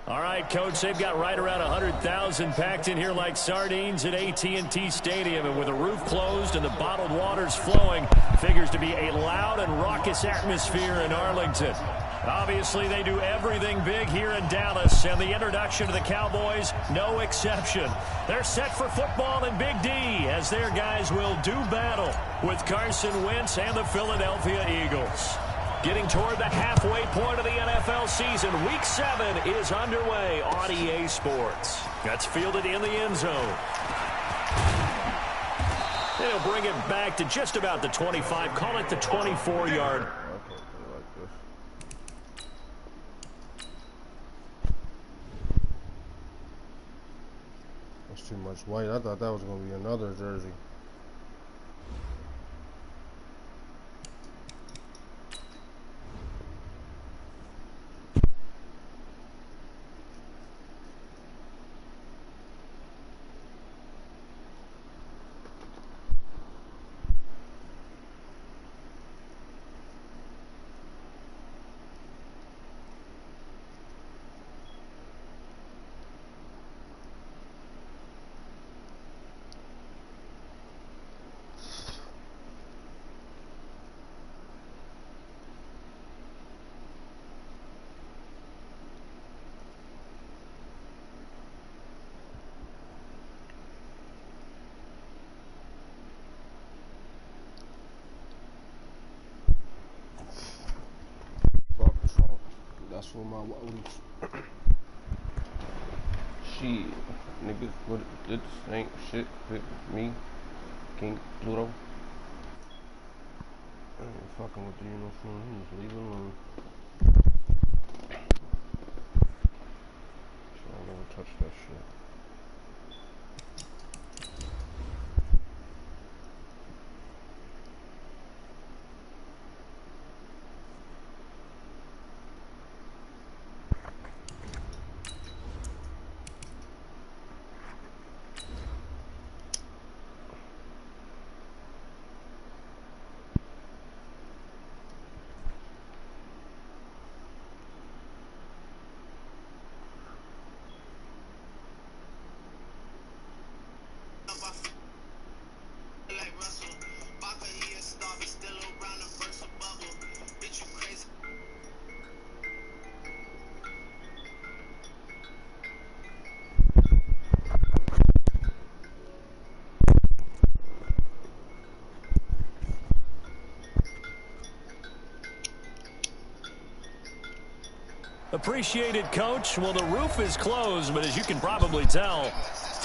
All right, Coach, they've got right around 100,000 packed in here like sardines at AT&T Stadium. And with the roof closed and the bottled waters flowing, figures to be a loud and raucous atmosphere in Arlington. Obviously, they do everything big here in Dallas, and the introduction to the Cowboys, no exception. They're set for football in Big D as their guys will do battle with Carson Wentz and the Philadelphia Eagles. Getting toward the halfway point of the NFL season, Week 7 is underway on EA Sports. That's fielded in the end zone. They'll bring it back to just about the 25, call it the 24-yard. Too much white. I thought that was going to be another jersey. That's for my shit, niggas. What this ain't shit with me, King Pluto. I ain't fucking with the uniform. Just leave it alone. So I never touch that shit. Appreciated, Coach. Well, the roof is closed, but as you can probably tell,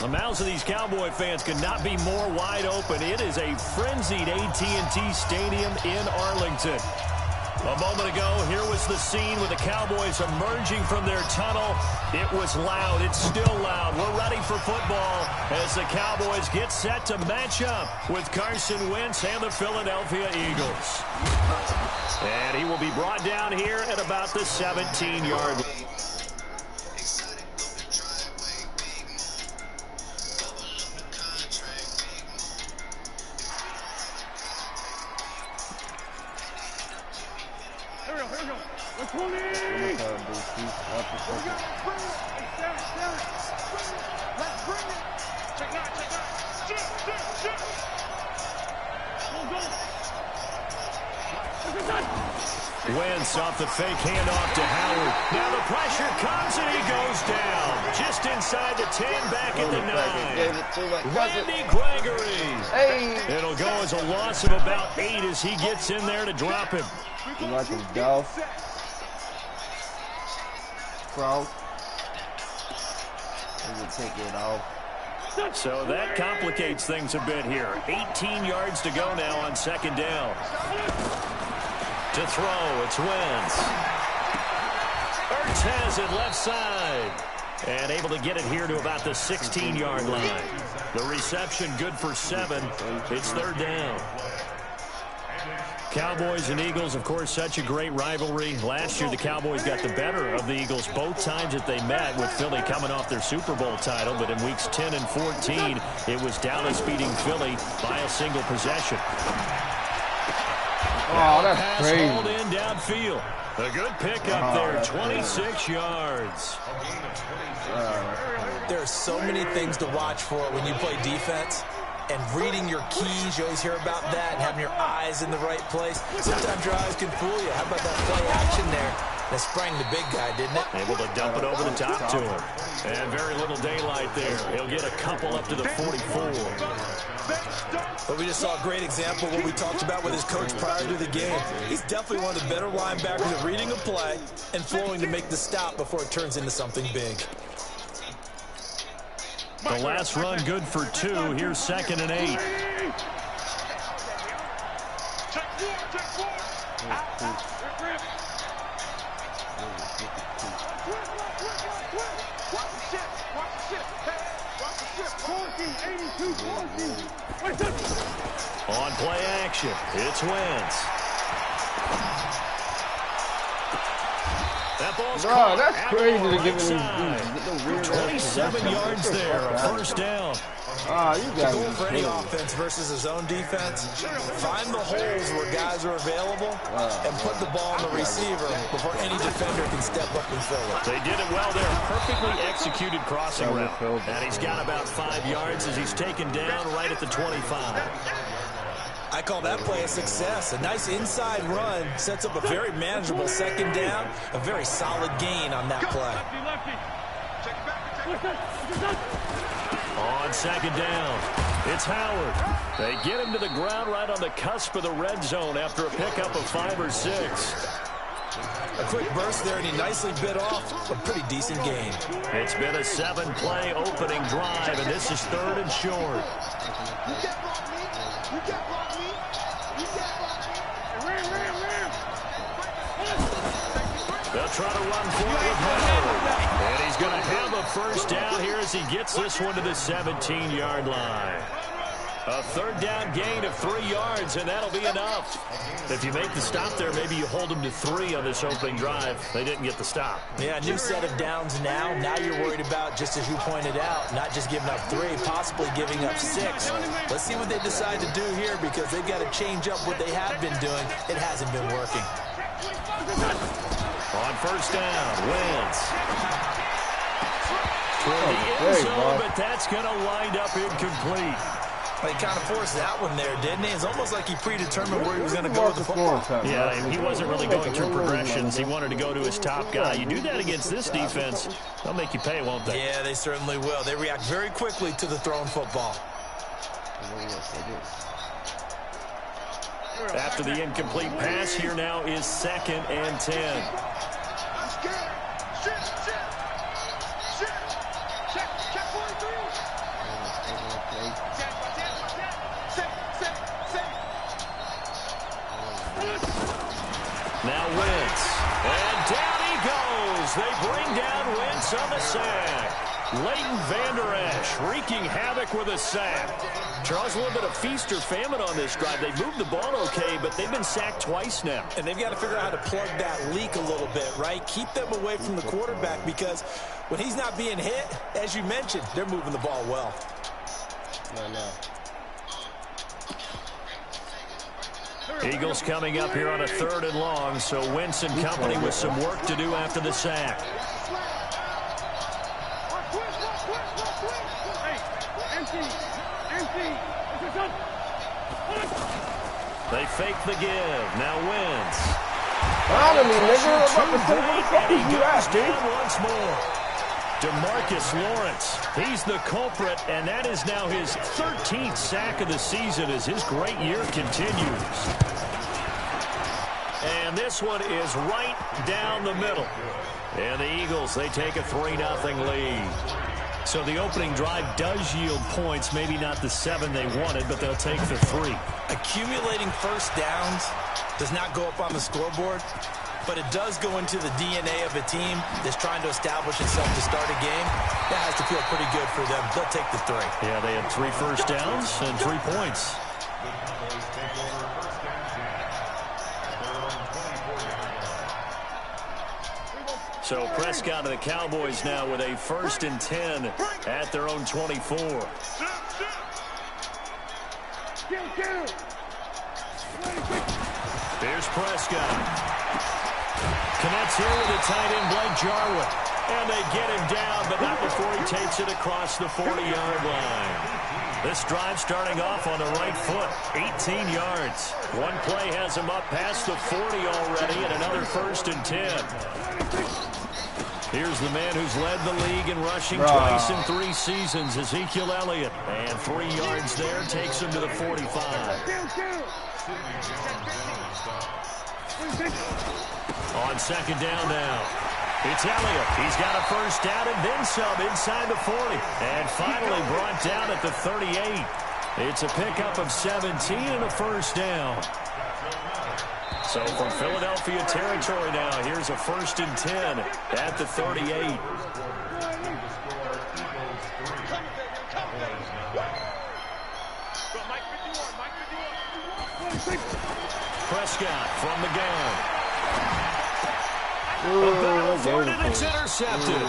the mouths of these Cowboy fans could not be more wide open. It is a frenzied AT&T Stadium in Arlington. A moment ago, here was the scene with the Cowboys emerging from their tunnel. It was loud. It's still loud. We're ready for football as the Cowboys get set to match up with Carson Wentz and the Philadelphia Eagles. And he will be brought down here at about the 17-yard line. Wentz off the fake handoff to Howard. Now the pressure comes and he goes down. Just inside the 10, back at the 9. Randy Gregory. Hey. It'll go as a loss of about 8 as he gets in there to drop him. You like him, Dolph? Crow. He would take it off. So that complicates things a bit here. 18 yards to go now on second down. To throw, it's Wentz. Ertz has it left side. And able to get it here to about the 16-yard line. The reception good for 7. It's third down. Cowboys and Eagles, of course, such a great rivalry. Last year, the Cowboys got the better of the Eagles both times that they met, with Philly coming off their Super Bowl title. But in weeks 10 and 14, it was Dallas beating Philly by a single possession. Oh, that's pass crazy. hauled in downfield. A good pickup there, 26 yards. There are so many things to watch for when you play defense. And reading your keys, you always hear about that, and having your eyes in the right place. Sometimes your eyes can fool you. How about that play action there? That sprang the big guy, didn't it? Able to dump it over the top to him. And very little daylight there. He'll get a couple up to the 44. But we just saw a great example of what we talked about with his coach prior to the game. He's definitely one of the better linebackers at reading a play and flowing to make the stop before it turns into something big. The last run good for 2. Here's 2nd and 8. On play action, it's Wentz. That ball's caught. That's crazy to give him these 27 yards there, a first down. You got Goal for any offense versus his own defense. Find the holes where guys are available and put the ball on the receiver before any defender can step up and fill it. They did it well there. Perfectly executed crossing route. And he's got about 5 yards as he's taken down right at the 25. I call that play a success. A nice inside run sets up a very manageable 2nd down. A very solid gain on that play. On 2nd down, it's Howard. They get him to the ground right on the cusp of the red zone after a pickup of 5 or 6. A quick burst there, and he nicely bit off a pretty decent gain. It's been a 7-play opening drive, and this is 3rd and short. They'll try to run forward with Howard. And he's going to have a first down here as he gets this one to the 17-yard line. A 3rd down gain of 3 yards, and that'll be enough. If you make the stop there, maybe you hold them to 3 on this opening drive. They didn't get the stop. Yeah, new set of downs now. Now you're worried about, just as you pointed out, not just giving up 3, possibly giving up 6. Let's see what they decide to do here, because they've got to change up what they have been doing. It hasn't been working. On first down, Wentz. Toward the end zone, but that's going to wind up incomplete. He kind of forced that one there, didn't he? It's almost like he predetermined where he was going to go with the football. Yeah, he wasn't really going through progressions. He wanted to go to his top guy. You do that against this defense, they'll make you pay, won't they? Yeah, they certainly will. They react very quickly to the thrown football. After the incomplete pass, here now is 2nd and 10. Now Wentz, and down he goes. They bring down Wentz on the sack. Leighton Vander Esch wreaking havoc with a sack. Charles, a little bit of feast or famine on this drive. They moved the ball okay, but they've been sacked twice now. And they've got to figure out how to plug that leak a little bit, right? Keep them away from the quarterback, because when he's not being hit, as you mentioned, they're moving the ball well. Eagles coming up here on a 3rd and long, so Wentz and company with some work to do after the sack. They fake the give. Now Wentz. Finally, nigga. And he goes down once more. DeMarcus Lawrence, he's the culprit, and that is now his 13th sack of the season as his great year continues. And this one is right down the middle. And the Eagles, they take a 3-0 lead. So the opening drive does yield points, maybe not the 7 they wanted, but they'll take the 3. Accumulating first downs does not go up on the scoreboard, but it does go into the DNA of a team that's trying to establish itself to start a game. That has to feel pretty good for them. They'll take the 3. Yeah, they had 3 first downs and 3 points. So Prescott and the Cowboys now with a 1st and 10 at their own 24. Here's Prescott. Connects here with a tight end, Blake Jarwin. And they get him down, but not before he takes it across the 40-yard line. This drive starting off on the right foot, 18 yards. One play has him up past the 40 already, and another 1st and 10. Here's the man who's led the league in rushing twice in 3 seasons, Ezekiel Elliott. And 3 yards there takes him to the 45. On 2nd down now. It's Elliott. He's got a 1st down and then some inside the 40. And finally brought down at the 38. It's a pickup of 17 and a 1st down. So from Philadelphia territory now, here's a 1st and 10 at the 38. Prescott from the gun. And it's intercepted.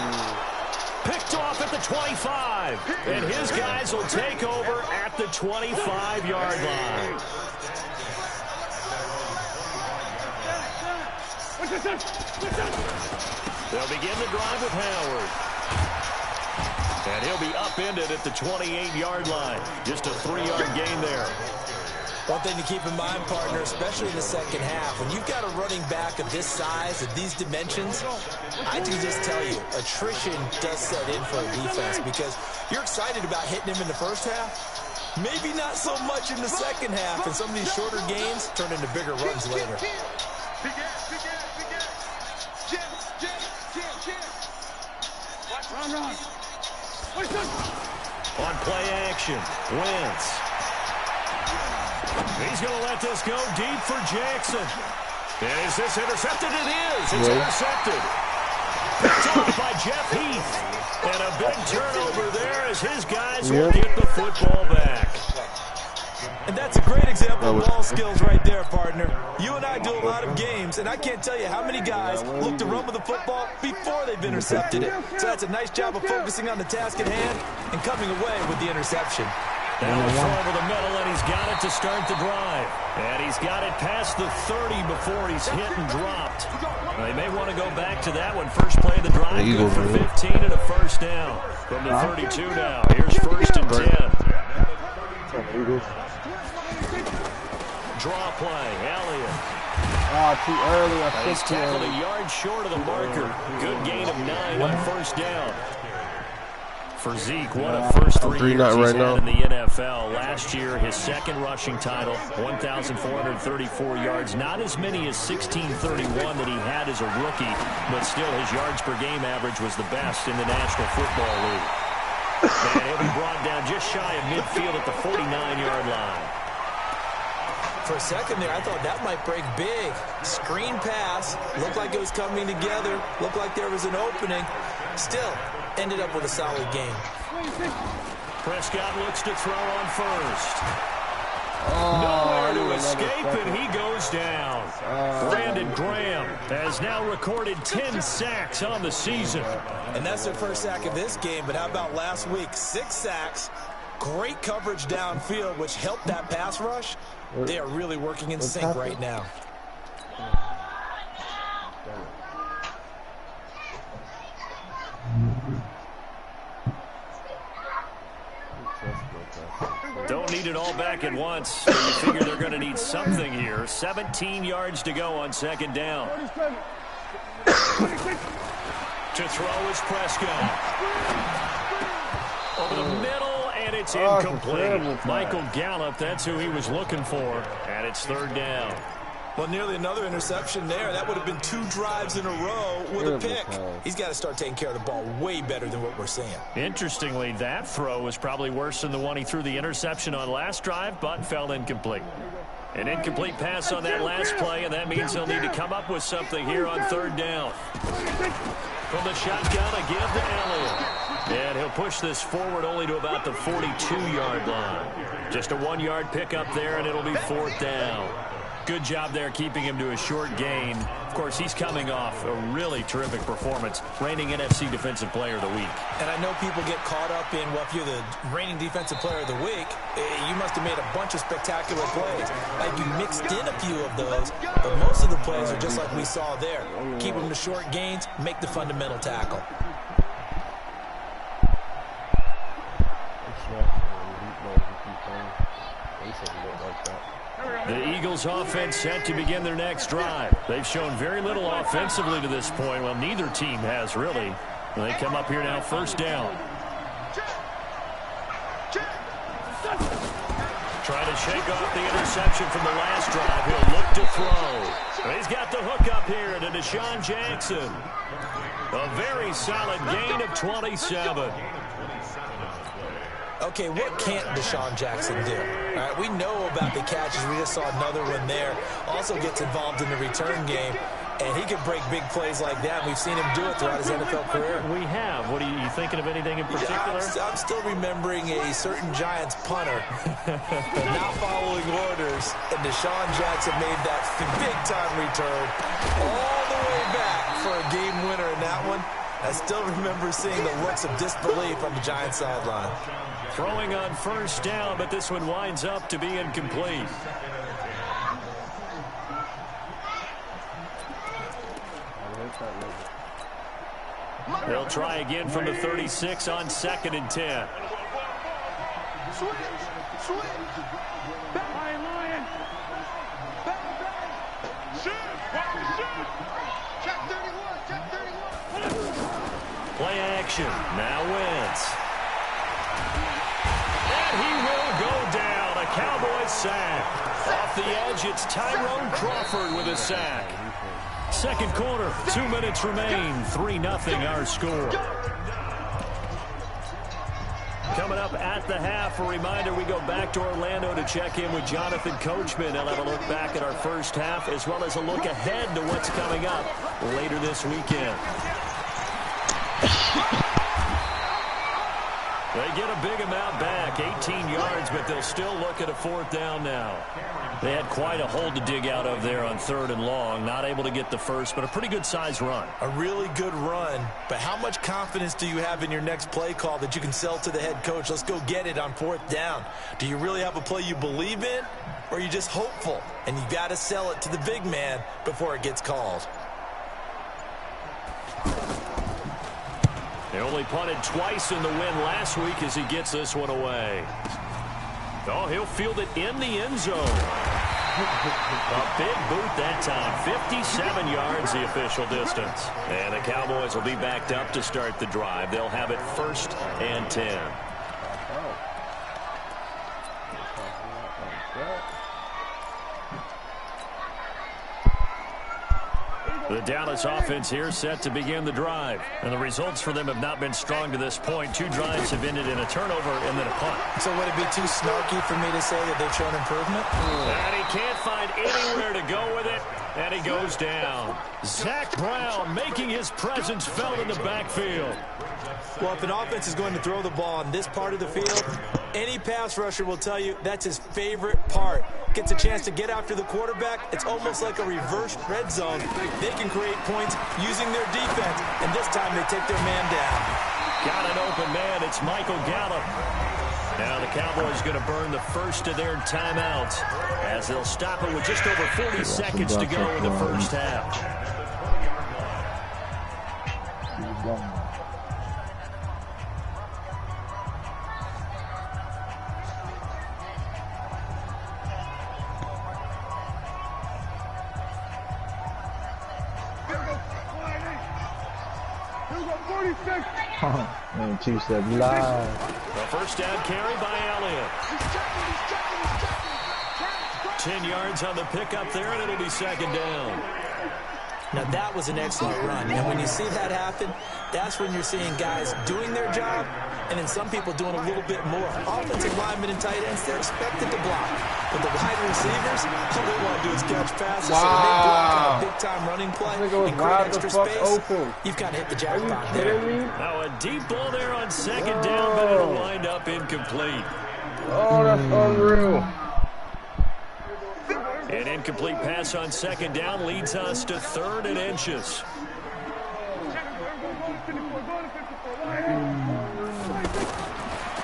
Picked off at the 25. And his guys will take over at the 25-yard line. They'll begin the drive with Howard. And he'll be upended at the 28-yard line. Just a 3-yard gain there. One thing to keep in mind, partner, especially in the second half, when you've got a running back of this size, of these dimensions, I can just tell you, attrition does set in for a defense because you're excited about hitting him in the first half. Maybe not so much in the second half, and some of these shorter gains turn into bigger runs later. On play action, Wentz. He's going to let this go deep for Jackson. And is this intercepted? It is. It's intercepted. Picked off by Jeff Heath. And a big turnover there as his guys will get the football back. And that's a great example of ball skills right there, partner. You and I do a lot of games, and I can't tell you how many guys look to run with the football before they've intercepted it. So that's a nice job of focusing on the task at hand and coming away with the interception. That'll throw over the middle, and he's got it to start the drive. And he's got it past the 30 before he's hit and dropped. They may want to go back to that one. First play of the drive, good for 15 and a 1st down. From the 32 now, here's 1st and 10. Draw play, Elliott. Too early. He's tackled a yard short of the marker. Good gain of 9 on 1st down. For Zeke, what a first 3 years he's had in the NFL. Last year, his 2nd rushing title, 1,434 yards. Not as many as 1,631 that he had as a rookie, but still his yards per game average was the best in the National Football League. And he'll be brought down just shy of midfield at the 49-yard line. For a second there, I thought that might break big. Screen pass. Looked like it was coming together. Looked like there was an opening. Still, ended up with a solid game. Prescott looks to throw on 1st. Nowhere to escape, and he goes down. Brandon Graham has now recorded 10 sacks on the season. And that's their first sack of this game, but how about last week? 6 sacks. Great coverage downfield, which helped that pass rush. They are really working in sync right now. Don't need it all back at once. So you figure they're going to need something here. 17 yards to go on 2nd down. To throw is Prescott. Over the middle, and it's incomplete. Michael Gallup, that's who he was looking for. And it's 3rd down. Well, nearly another interception there. That would have been 2 drives in a row with a pick. He's got to start taking care of the ball way better than what we're seeing. Interestingly, that throw was probably worse than the one he threw the interception on last drive, but fell incomplete. An incomplete pass on that last play, and that means he'll need to come up with something here on 3rd down. From the shotgun, a give to Elliott. And he'll push this forward only to about the 42-yard line. Just a 1-yard pickup there, and it'll be 4th down. Good job there keeping him to a short gain. Of course, he's coming off a really terrific performance, reigning NFC Defensive Player of the Week. And I know people get caught up in, well, if you're the reigning Defensive Player of the Week, you must have made a bunch of spectacular plays. Like you mixed in a few of those, but most of the plays are just like we saw there. Keep them to short gains, make the fundamental tackle. The Eagles offense set to begin their next drive. They've shown very little offensively to this point. Well, neither team has really. They come up here now, first down. Trying to shake off the interception from the last drive. He'll look to throw. He's got the hook up here to Deshaun Jackson. A very solid gain of 27. Okay, what can't Deshaun Jackson do? All right, we know about the catches. We just saw another one there. Also gets involved in the return game, and he can break big plays like that. We've seen him do it throughout his NFL career. We have. What are you thinking of anything in particular? I'm still remembering a certain Giants punter not following orders, and Deshaun Jackson made that big-time return all the way back for a game winner in that one. I still remember seeing the looks of disbelief on the Giants sideline. Throwing on first down, but this one winds up to be incomplete. They'll try again from the 36 on 2nd and 10. Play action. Now Wentz. And he will go down. A Cowboys sack. Off the edge, it's Tyrone Crawford with a sack. Second quarter, 2 minutes remain. 3-0 our score. Coming up at the half, a reminder, we go back to Orlando to check in with Jonathan Coachman. They'll have a look back at our first half as well as a look ahead to what's coming up later this weekend. They get a big amount back, 18 yards, but they'll still look at a 4th down now. They had quite a hole to dig out of there on 3rd and long. Not able to get the first, but a pretty good-sized run. A really good run, but how much confidence do you have in your next play call that you can sell to the head coach? Let's go get it on 4th down. Do you really have a play you believe in, or are you just hopeful? And you've got to sell it to the big man before it gets called. They only punted twice in the win last week as he gets this one away. Oh, he'll field it in the end zone. A big boot that time. 57 yards the official distance. And the Cowboys will be backed up to start the drive. They'll have it 1st and 10. The Dallas offense here set to begin the drive. And the results for them have not been strong to this point. 2 drives have ended in a turnover and then a punt. So would it be too snarky for me to say that they've shown improvement? And he can't find anywhere to go with it. And he goes down. Zach Brown making his presence felt in the backfield. Well, if an offense is going to throw the ball on this part of the field, any pass rusher will tell you that's his favorite part. Gets a chance to get after the quarterback. It's almost like a reverse red zone. They can create points using their defense, and this time they take their man down. Got an open man. It's Michael Gallup. Now the Cowboys going to burn the first of their timeouts as they'll stop it with just over 40 seconds to go in the first half. Man, two-step live. The first down carry by Elliott. 10 yards on the pickup there, and it'll be 2nd down. Now, that was an excellent run. And when you see that happen, that's when you're seeing guys doing their job and then some people doing a little bit more. Offensive linemen and tight ends, they're expected to block. But the wide receivers, all they want to do is catch passes. Wow. So when they block on a big-time running play and create extra space, open. you've got to hit the jackpot there. Now a deep ball there on 2nd down, but it'll wind up incomplete. Oh, that's unreal. And Incomplete pass on second down leads us to 3rd and inches.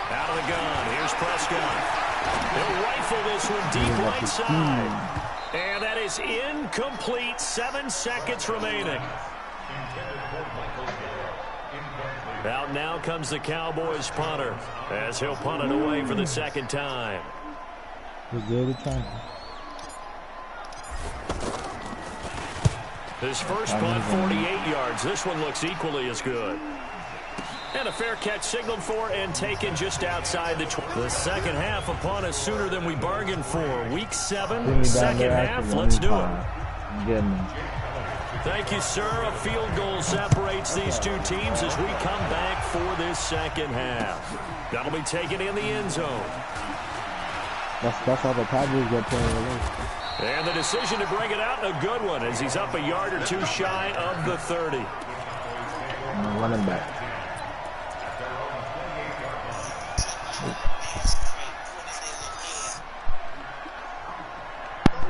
Out of the gun. Here's Prescott. He'll rifle this one deep right side. And that is incomplete. 7 seconds remaining. Out now comes the Cowboys punter as he'll punt it away for the 2nd time. His first punt, 48 yards. This one looks equally as good. And a fair catch signaled for and taken just outside the 20. The second half upon us sooner than we bargained for. Week 7, second half. Let's do it. Thank you, sir. A field goal separates these two teams as we come back for this second half. That'll be taken in the end zone. That's how the Padres get playing. And the decision to bring it out, a good one, as he's up a yard or two shy of the 30. Running back.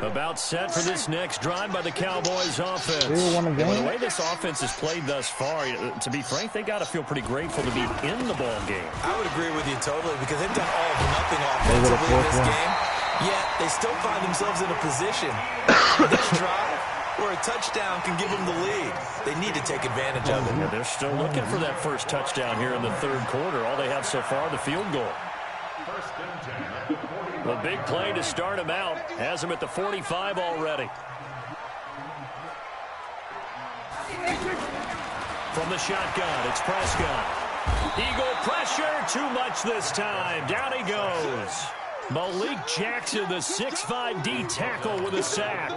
About set for this next drive by the Cowboys offense. And the way this offense has played thus far, to be frank, they got to feel pretty grateful to be in the ball game. I would agree with you totally because they've done all or nothing offensively in this game. Yet they still find themselves in a position this drive where a touchdown can give them the lead. They need to take advantage of it. Yeah, they're still looking for that first touchdown here in the 3rd quarter. All they have so far, the field goal. The big play to start him out has him at the 45 already. From the shotgun, it's Prescott. Eagle pressure, too much this time. Down he goes. Malik Jackson, the 6'5" D tackle with a sack.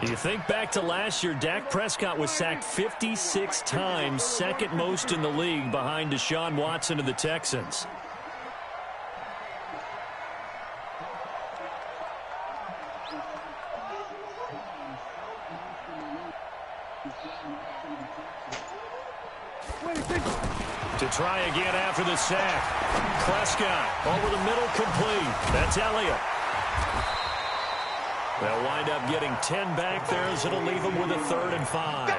You think back to last year, Dak Prescott was sacked 56 times, 2nd most in the league behind Deshaun Watson of the Texans. To try again after the sack. Prescott over the middle, complete. That's Elliott. They'll wind up getting 10 back there as it'll leave them with a 3rd and 5.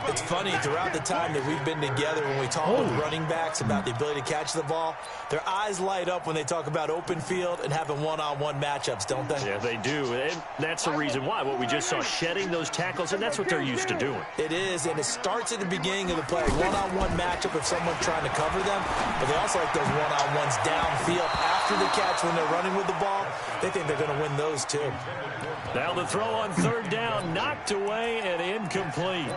It's funny, throughout the time that we've been together, when we talk with running backs about the ability to catch the ball, their eyes light up when they talk about open field and having one-on-one matchups, don't they? Yeah, they do. And that's the reason why. What we just saw, shedding those tackles, and that's what they're used to doing. It is, and it starts at the beginning of the play. One-on-one matchup if someone's trying to cover them, but they also like those one-on-ones downfield after the catch when they're running with the ball. They think they're going to win those, too. Now the throw on 3rd down, knocked away and incomplete.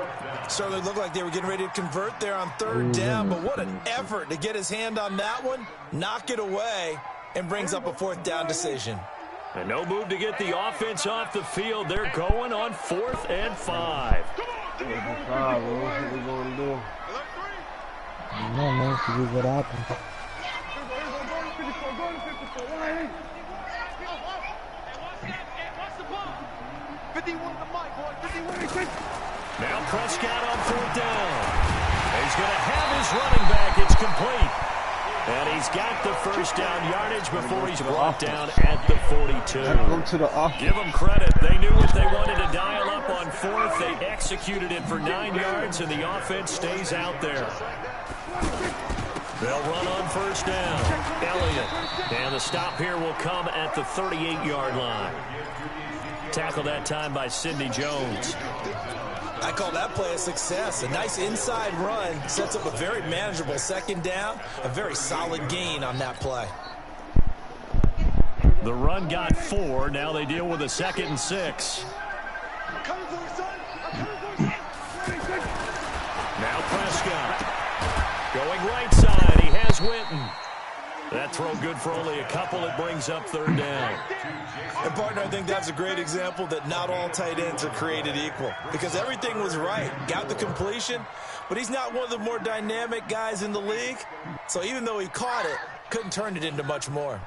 Certainly looked like they were getting ready to convert there on 3rd down, but what an effort to get his hand on that one, knock it away, and brings up a 4th down decision. And no move to get the offense off the field. They're going on 4th and 5. What are we going to do? I don't know, man. See what happens. Now Prescott on 4th down. He's going to have his running back. It's complete. And he's got the first down yardage before he's brought down at the 42. Give them credit. They knew what they wanted to dial up on 4th. They executed it for 9 yards, and the offense stays out there. They'll run on 1st down. Elliott. And the stop here will come at the 38-yard line. Tackled that time by Sidney Jones. I call that play a success. A nice inside run sets up a very manageable 2nd down. A very solid gain on that play. The run got 4. Now they deal with a 2nd and 6. Now Prescott. Going right side. He has Witten. That throw good for only a couple. It brings up 3rd down. And, partner, I think that's a great example that not all tight ends are created equal. Because everything was right. Got the completion, but he's not one of the more dynamic guys in the league. So even though he caught it, couldn't turn it into much more.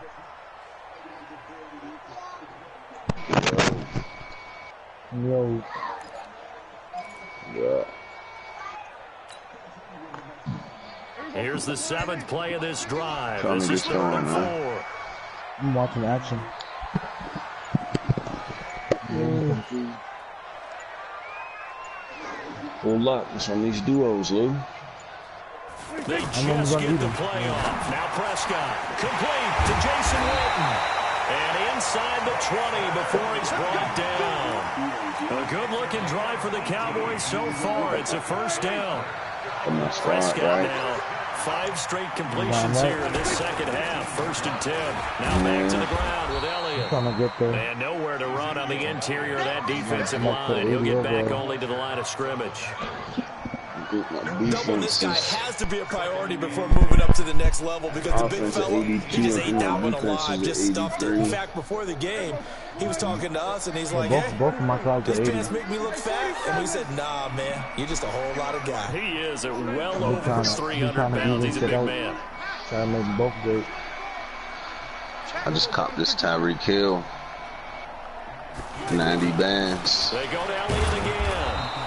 Yo. Yeah. Here's the 7th play of this drive. This is 3rd and 4. I'm watching action. Whole lot. It's on these duos, Lou. They just get the play off. Now Prescott. Complete to Jason Witten. And inside the 20 before he's brought down. A good-looking drive for the Cowboys so far. It's a first down. Prescott now 5 straight completions here in this second half. 1st and 10. Now back to the ground with Elliott. And nowhere to run on the interior of that defensive line. He'll get back only to the line of scrimmage. Doubling this guy has to be a priority before moving up to the next level because the big fella, he just ate that one alive, just stuffed it. In fact, before the game, he was talking to us, and he's like, hey, both of my clouds these pants make me look fat? And we said, nah, man, you're just a whole lot of guy. He is at well over 300 pounds. He's a big man. Trying to make both good. I just copped this Tyreek Hill. 90 bands. They go to Elliott again.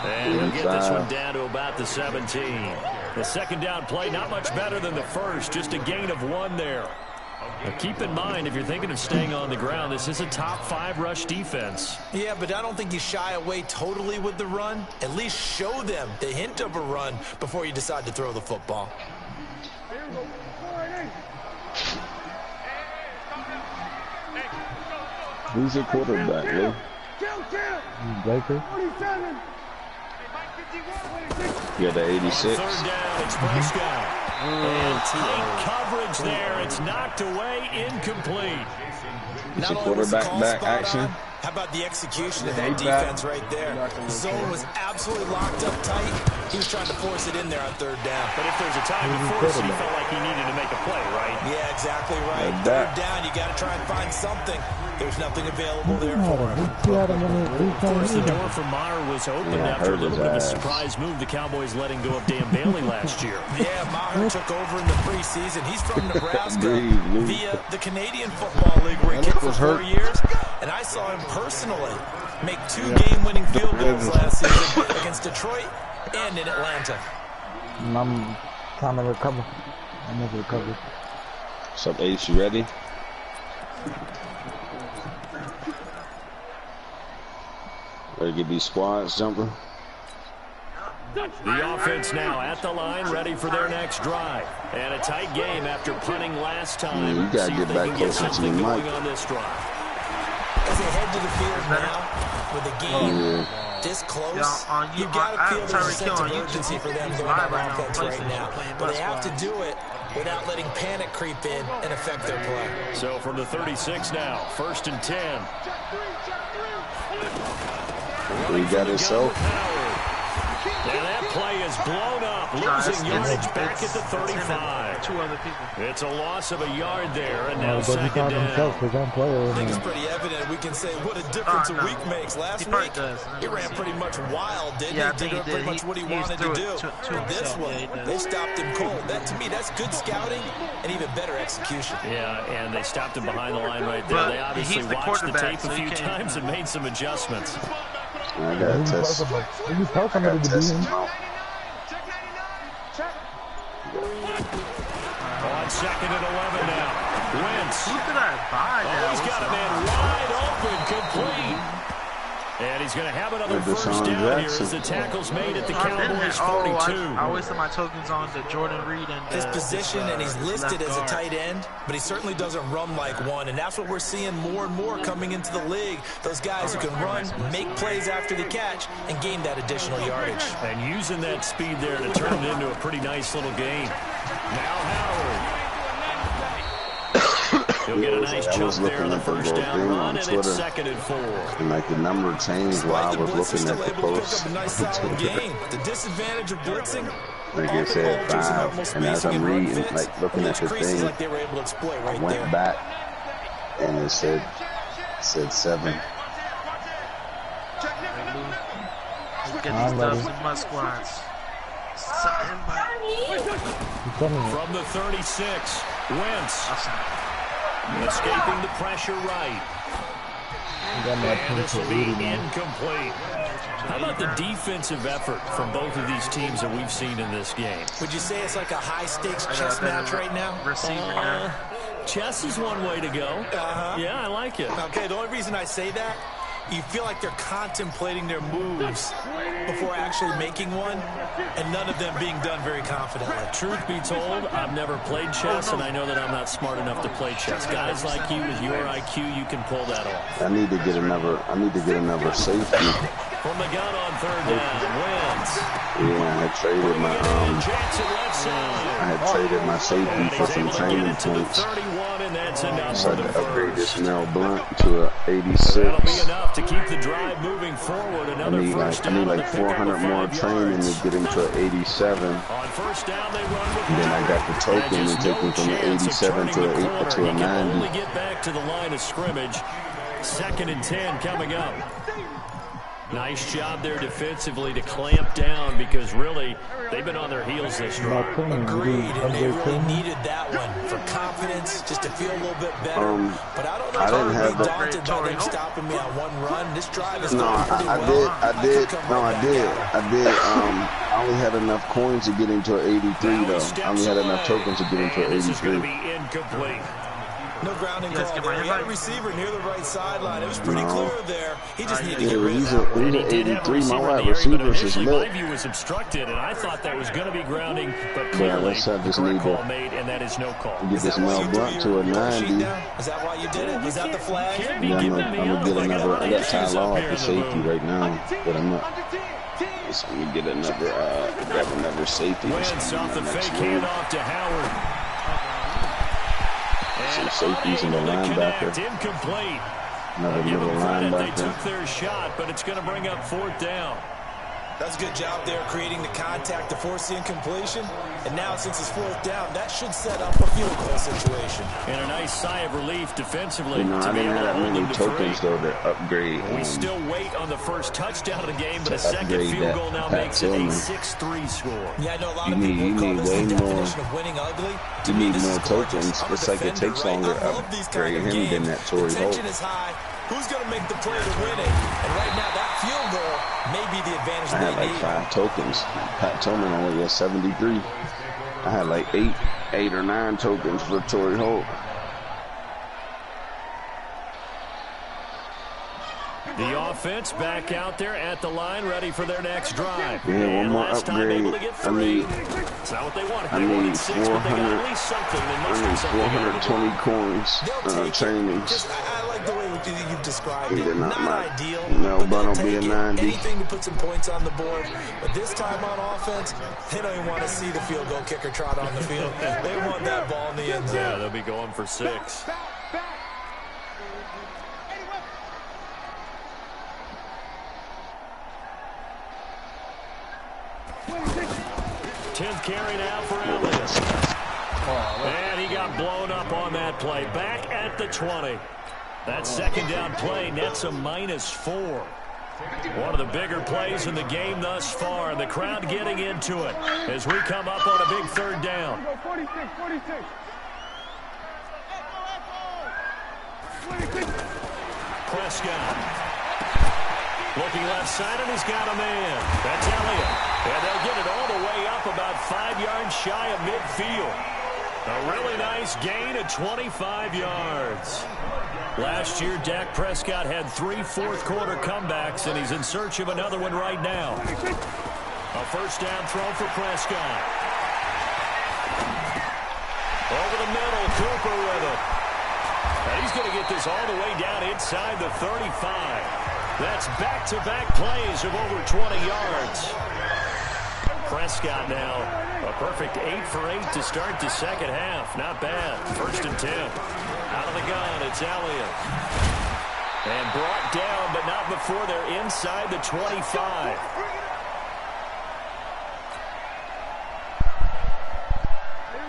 And he'll get this one down to about the 17. The second down play, not much better than the first. Just a gain of 1 there. Now keep in mind, if you're thinking of staying on the ground, this is a top 5 rush defense. Yeah, but I don't think you shy away totally with the run. At least show them the hint of a run before you decide to throw the football. Who's the quarterback, Lou? Baker. Yeah, the 86. Third down, it's Prescott. And tight coverage there. It's knocked away, incomplete. It's a quarterback back action. How about the execution of that defense right there? The zone was absolutely locked up tight. He was trying to force it in there on 3rd down. But if there's a time to force it, he felt like he needed to make a play, right? Yeah, exactly right. 3rd down, you got to try and find something. There's nothing available there for him. Of course, the door for Maher was opened after a little bit of a surprise move. The Cowboys letting go of Dan Bailey last year. Yeah, Maher took over in the preseason. He's from Nebraska via the Canadian Football League where he kicked for 4 years. And I saw him personally make 2 game-winning field goals last season against Detroit and in Atlanta. I'm trying to recover. I'm going to recover. What's up, Ace? You ready? Ready to get these squads jumping? The offense now at the line, ready for their next drive. And a tight game after punting last time. You gotta get back closer to the mic. On this drive. As they head to the field now, with the game this close, you got to feel there's a sense of urgency for them going on offense right now. But they have to do it without letting panic creep in and affect their play. So from the 36 now, 1st and 10. He got himself. Now that play is blown up, losing yardage back at the 35. 2 other people. It's a loss of a yard there, and now 2nd down. I think it's pretty evident. We can say what a difference a week makes. Last week, he ran pretty much wild, didn't he? Did pretty much what he wanted to do. This one, they stopped him cold. That, to me, that's good scouting and even better execution. Yeah, and they stopped him behind the line right there. They obviously watched the tape a few times and made some adjustments. I gotta test. On 2nd and 11 now. Wentz. Who did I buy that? He's got a man wide open, complete. And he's going to have another first down here as the tackle's made at the Cowboys 42. I wasted my tokens on the Jordan Reed and his position, and he's listed as a tight end, but he certainly doesn't run like one, and that's what we're seeing more and more coming into the league. Those guys who can run, make plays after the catch, and gain that additional yardage. And using that speed there to turn it into a pretty nice little game. Now Howard. He'll get a nice chunk there on the first down run, and it's 2nd and 4. And like the number changed while I was looking at the post. The disadvantage of blitzing. Like it said 5, and as I'm reading, like looking at the thing, like they were able to exploit right I went back, and it said 7. Get these dubs in my squads. From the 36, Wentz. Escaping the pressure right. And this will be incomplete. How about the defensive effort from both of these teams that we've seen in this game? Would you say it's like a high-stakes chess match right now? Chess is one way to go. Yeah, I like it. Okay, the only reason I say that you feel like they're contemplating their moves before actually making one, and none of them being done very confidently. Truth be told, I've never played chess, and I know that I'm not smart enough to play chess. Guys like you with your IQ, you can pull that off. I need to get another safety. From the gun on third down, Wentz. Yeah, I had traded my safety for some training points. So I had to upgrade this Mel Blunt to a 86. That'll be enough to keep the drive moving forward. I need like 400 more training to get him to an 87. On first down, they run with and then I got the token and take him from an 87 to a 90. Only get back to the line of scrimmage. 2nd and 10 coming up. Nice job there defensively to clamp down because really they've been on their heels this drive. Agreed, and they really needed that one for confidence, just to feel a little bit better. But I don't know if I'm really daunted by them stopping me on one run. This drive is going pretty well. I did. I only had enough coins to get into an 83 though. I only had enough tokens to get into an 83. This is going to be incomplete. No grounding call there. He had a receiver near the right sideline. It was pretty clear there. He just needed to get rid of that. He's an 83. My wide receivers is milk. My view was obstructed, and I thought that was going to be grounding, but clearly the correct call made, and that is no call. Get this Mel Blunt to a 90. Is that why you did it? Was that the flag? Yeah, I'm gonna get another. I got Ty Law at the safety right now, but I'm not. So I'm gonna get another. Grab another safety. Wentz off the fake handoff to Howard. Some safeties and a linebacker. Incomplete. Another middle linebacker. They took their shot, but it's going to bring up 4th down. That's a good job there, creating the contact to force the incompletion. And now, since it's 4th down, that should set up a field goal situation. And a nice sigh of relief defensively. I didn't have that many tokens, though, to upgrade. We still wait on the first touchdown of the game, but a second field goal now makes it a 6-3 score. Yeah, I know a lot of people call this the definition of winning ugly. You need more tokens. It's like it takes longer to upgrade him than that Torrey Holt. Tension is high. Who's going to make the play to win it? And right now, that field goal may be the advantage I had like 5 tokens. Pat Tillman only has 73. I had like 8 or 9 tokens for Torrey Holt. The offense back out there at the line, ready for their next drive. Yeah, one more upgrade. It's not what they wanted. They wanted 6, but they got at least something. I need 420 coins trainings. I like the way you've described it. Not ideal. No, but it'll be a 90. Anything to put some points on the board. But this time on offense, they don't even want to see the field goal kicker trot on the field. They want that ball in the end zone. Yeah, they'll be going for 6. 10th carry now for Elliott. And he got blown up on that play. Back at the 20. That 2nd down play nets a -4. One of the bigger plays in the game thus far. And the crowd getting into it as we come up on a big 3rd down. Prescott. Looking left side, and he's got a man. That's Elliott. And they'll get it all the way up about 5 yards shy of midfield. A really nice gain of 25 yards. Last year, Dak Prescott had 3 fourth-quarter comebacks, and he's in search of another one right now. A 1st down throw for Prescott. Over the middle, Cooper with it. And he's going to get this all the way down inside the 35. That's back-to-back plays of over 20 yards. Prescott now a perfect 8 for 8 to start the 2nd half. Not bad. 1st and 10. Out of the gun, it's Elliott. And brought down, but not before they're inside the 25.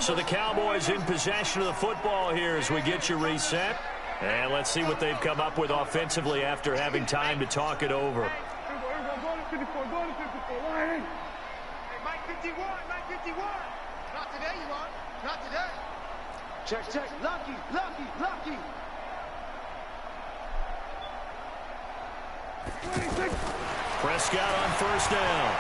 So the Cowboys in possession of the football here as we get you reset. And let's see what they've come up with offensively after having time to talk it over. Mike 51, Mike 51. Not today, you are. Not today. Check. Lucky. Prescott on 1st down.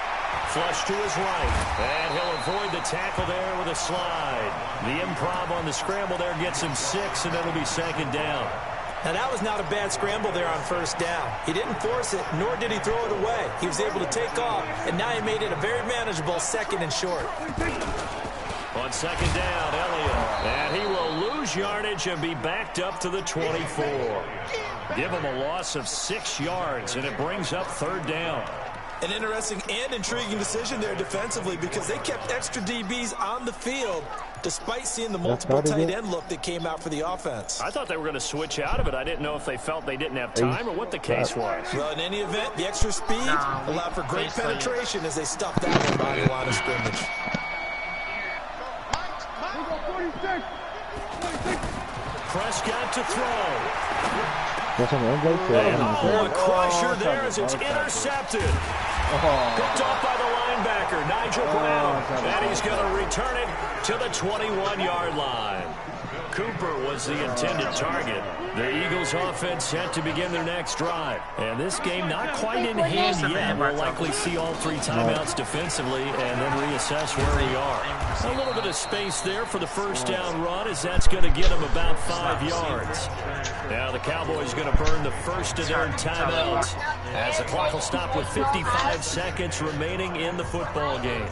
Flush to his right. And he'll avoid the tackle there with a slide. The improv on the scramble there gets him 6, and it'll be 2nd down. Now, that was not a bad scramble there on first down. He didn't force it, nor did he throw it away. He was able to take off, and now he made it a very manageable 2nd and short. On 2nd down, Elliott. And he will lose yardage and be backed up to the 24. Give him a loss of 6 yards, and it brings up 3rd down. An interesting and intriguing decision there defensively because they kept extra DBs on the field despite seeing the multiple tight end look that came out for the offense. I thought they were going to switch out of it. I didn't know if they felt they didn't have time or what the case was. Well, in any event, the extra speed allowed for great penetration as they stuffed that one by the line of scrimmage. Prescott to throw. And a crusher there as it's intercepted. Picked off by the linebacker, Nigel Brown. And he's going to return it to the 21-yard line. Cooper was the intended target. The Eagles offense set to begin their next drive. And this game not quite in hand yet. We'll likely see all 3 timeouts defensively and then reassess where we are. A little bit of space there for the first down run as that's going to get them about 5 yards. Now the Cowboys going to burn the first of their timeouts as the clock will stop with 55 seconds remaining in the football game.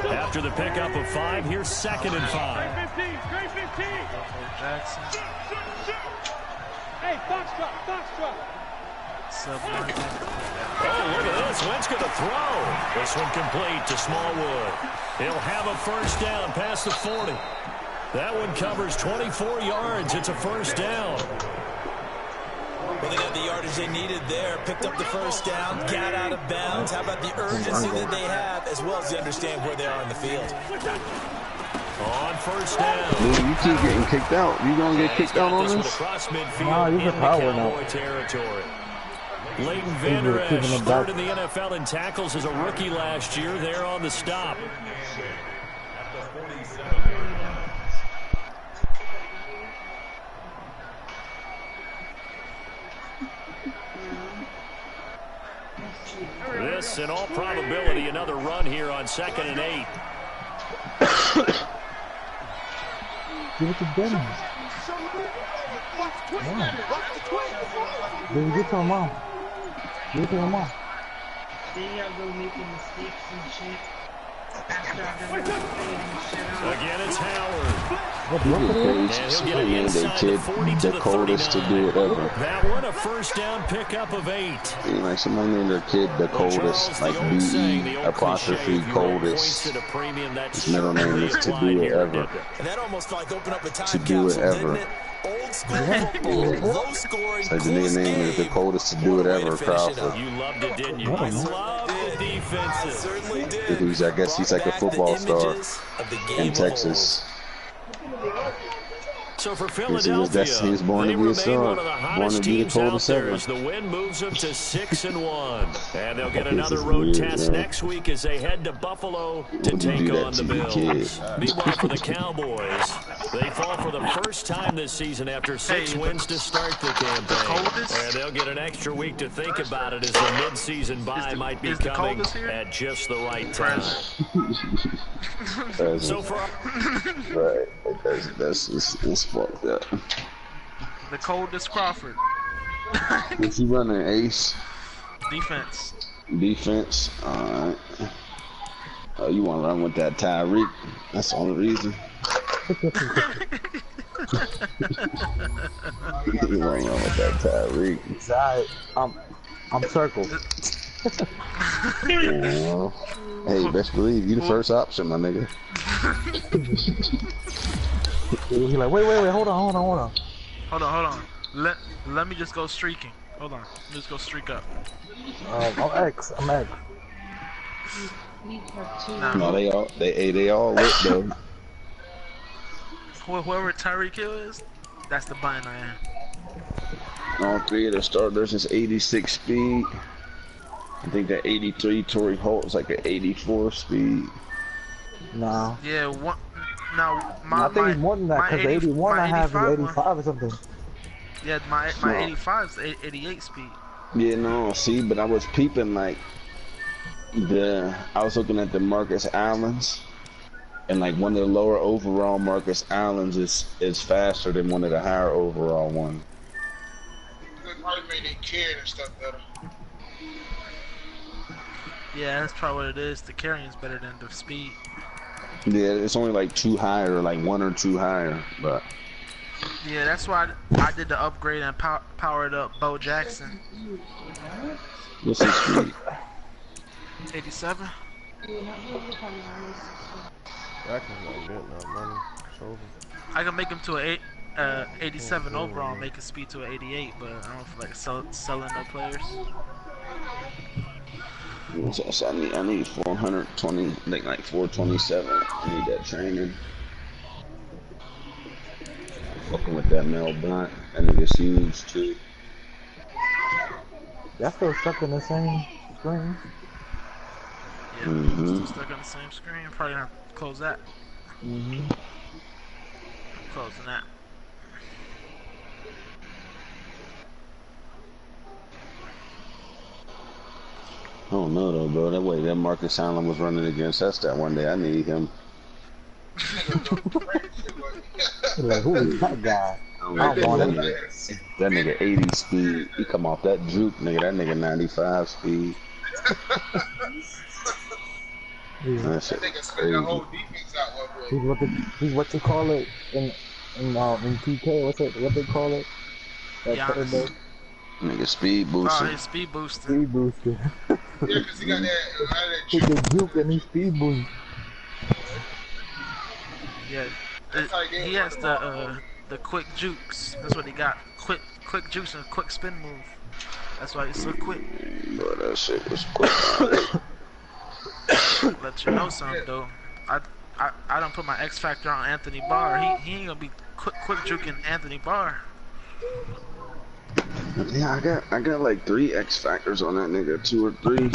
After the pickup of 5, here's 2nd and 5. Jackson. Hey, Foxtrot. Oh, look at this. Wentz going to throw. This one complete to Smallwood. He'll have a first down past the 40. That one covers 24 yards. It's a first down. Well, they got the yardage they needed there, picked up the first down, got out of bounds. How about the urgency that they have, as well as they understand where they are in the field? On first down. Dude, you keep getting kicked out. You gonna get kicked out on this? Across midfield in the Cowboy territory. Leighton Vander Esch, 3rd in the NFL in tackles as a rookie last year. There on the stop. This, in all probability, another run here on 2nd and 8. give it to Dennis. Give it to her mom. Give it to her mom. Then y'all go making mistakes and shit. Again, it's Howard. They named their kid the coldest to do it ever. That one a first down pickup of 8. Like somebody named their kid the coldest, like B-E apostrophe coldest. His middle name is to do it ever. And that almost like opened up a time To do it ever. Old school football, low scoring, Like the nigga name is the coldest to do it ever, Crawford. You loved it, didn't you? I loved the defenses. Certainly did. I guess he's like a football star in Texas. So for Philadelphia, he was born to be a star, one of the hottest born to be the teams out coldest there ever. as the win moves them to 6-1. And they'll get another road test next week as they head to Buffalo to take on the Bills. Meanwhile, for the Cowboys, they fall for the first time this season after 6 wins to start the campaign. And they'll get an extra week to think about it as the midseason bye might be coming at just the right time. So far, right, that's fucked up. The coldest Crawford. Is he running ace? Defense. Defense? Alright. Oh, you want to run with that Tyreek? That's the only reason. You want to run with that Tyreek? I'm circled. Hey, best believe you the first option, my nigga. He's like, wait, hold on. Hold on. Let me just go streaking. Hold on. Let me just go streak up. I'm X. No, they all lit though. Whoever Tyreek Hill is, that's the button I am. All 3 of the starters is 86 speed. I think that 83 Torrey Holt is like an 84 speed. No. Yeah, one. Now, I think it's more than that because the 81 I have is 85 or something. Yeah, my 85 is 88 speed. Yeah, no, see, but I was peeping like I was looking at the Marcus Allens, and like one of the lower overall Marcus Allens is faster than one of the higher overall ones. probably made their carrying and stuff better. Yeah, that's probably what it is. The carrying's better than the speed. Yeah, it's only like 2 higher, like 1 or 2 higher, but. Yeah, that's why I did the upgrade and powered up Bo Jackson. What's his speed? 87. Jackson's not getting that money. It's over. I can make him to a 87 overall and make his speed to an 88, but I don't feel like selling no players. So I need 420, like 427. I need that training. Fucking with that Mel Blunt. That nigga's huge too. Y'all still stuck in the same screen? Yeah, still stuck on the same screen. Probably gonna have to close that. Closing that. I don't know though, bro. That way that Marcus Allen was running against us that one day. I need him. Like, who is that guy? I want him. That nigga 80 speed. He come off that juke, nigga. That nigga 95 speed. That shit crazy. He's what you call it in TK. What they call it? That third day. Nigga speed booster. Oh, he's speed boosting. Speed booster. Yeah, because he got that He can juke and he speed boost. Yeah, he has the quick jukes. That's what he got. Quick jukes and quick spin move. That's why he's so quick. Bro, that shit was quick. Let you know something though. I don't put my X factor on Anthony Barr. He ain't gonna be quick juking Anthony Barr. Yeah, I got like 3 X factors on that nigga, 2 or 3.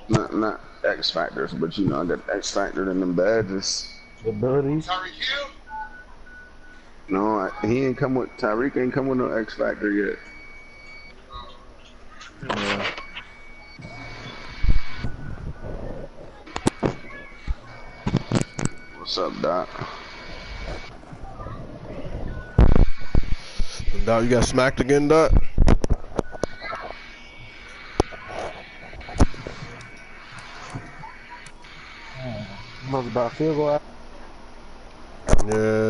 Not X factors, but you know I got X factor in them badges. Abilities. Tyreek Hill? No, he ain't come with Tyreek. Ain't come with no X factor yet. Yeah. What's up, Doc? Doc, you got smacked again, Doc? Was about field goal. Yeah.